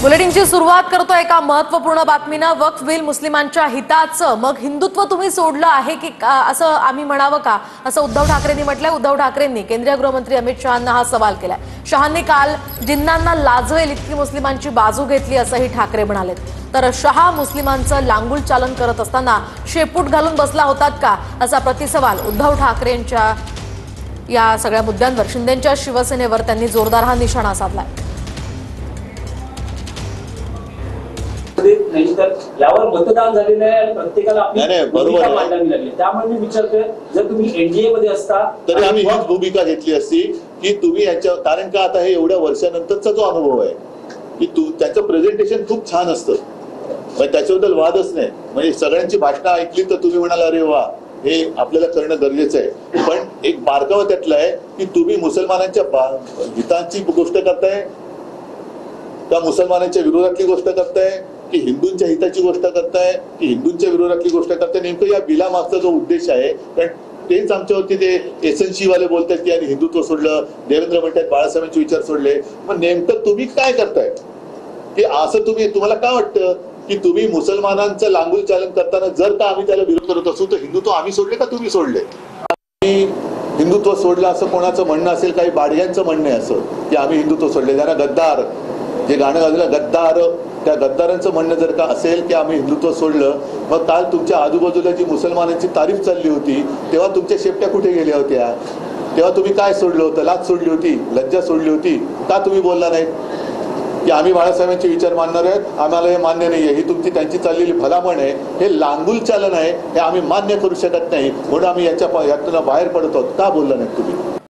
बुलेटिनची सुरुवात करतो एका महत्त्वपूर्ण बातमीनं। वक्फ बिल मुस्लिमांच्या हिताचं, मग हिंदुत्व तुम्ही सोडलं आहे की असं आम्ही म्हणावं का, असं उद्धव ठाकरेंनी म्हटलंय। उद्धव ठाकरेंनी केंद्रीय गृहमंत्री अमित शहांना हा सवाल केलाय। शहांनी काल जिन्नांना लाजवेल इतकी मुस्लिमांची बाजू घेतली असंही ठाकरे म्हणालेत। तर शहा मुस्लिमांचं लांगुल चालन करत असताना शेपूट घालून बसला होतात का, असा प्रतिसवाल उद्धव ठाकरेंच्या या सगळ्या मुद्द्यांवर शिंदेंच्या शिवसेनेवर त्यांनी जोरदार हा निशाणा साधलाय। नाही तर यावर मतदान झालेलं आहे, प्रत्येकाला आपली भूमिका मांडावी लागली। त्यामुळे मी विचारतोय, जर तुम्ही एनडीए मध्ये असता तरी आम्ही हीच भूमिका घेतली असती की तुम्ही याच्या, कारण का आता हे एवढ्या वर्षानंतरचा जो अनुभव आहे की त्यांचं प्रेझेंटेशन खूप छान असतं, म्हणजे त्याच्याबद्दल वादच नाही। म्हणजे सगळ्यांची भाषणं ऐकली तर तुम्ही म्हणाल अरे वा, हे आपल्याला करणं गरजेचं आहे। पण एक बारकावा त्यातला आहे की तुम्ही मुसलमानांच्या हितांची गोष्ट करताय का मुसलमानांच्या विरोधातली गोष्ट करताय की हिंदूंच्या हिताची गोष्ट करताय की हिंदूंच्या विरोधातली गोष्ट करताय। नेमकं या बिलामागचा जो उद्देश आहे, कारण तेच आमच्यावरती ते एसएनसी वाले बोलतात की आणि हिंदुत्व सोडलं, देवेंद्र म्हणतात बाळासाहेबांचे विचार सोडले। पण नेमकं तुम्ही काय करताय की असं तुम्हाला काय वाटतं की तुम्ही मुसलमानांचं लांगुल चालन करताना जर का आम्ही त्याला विरोध करत असू तर हिंदुत्व आम्ही सोडले का तुम्ही सोडले? हिंदुत्व सोडलं असं कोणाचं म्हणणं असेल, काही बाडग्यांचं म्हणणं आहे असं की आम्ही हिंदुत्व सोडले। त्यांना गद्दार जे गाणं गाजलं गद्दार, त्या गद्दारांचं म्हणणं जर का असेल की आम्ही हिंदुत्व सोडलं, मग काल तुमच्या आजूबाजूला जी मुसलमानांची तारीफ चालली होती तेव्हा तुमच्या शेपट्या कुठे गेल्या होत्या? तेव्हा तुम्ही काय सोडलं होतं? लाज सोडली होती, लज्जा सोडली होती का? तुम्ही बोलला नाही की आम्ही बाळासाहेबांचे विचार मानणार आहेत, आम्हाला हे मान्य नाहीये, ही तुमची त्यांची चाललेली भलामण आहे, हे लांगुल चालन आहे, हे आम्ही मान्य करू शकत नाही, म्हणून आम्ही यातून बाहेर पडतो। का बोलला नाही तुम्ही?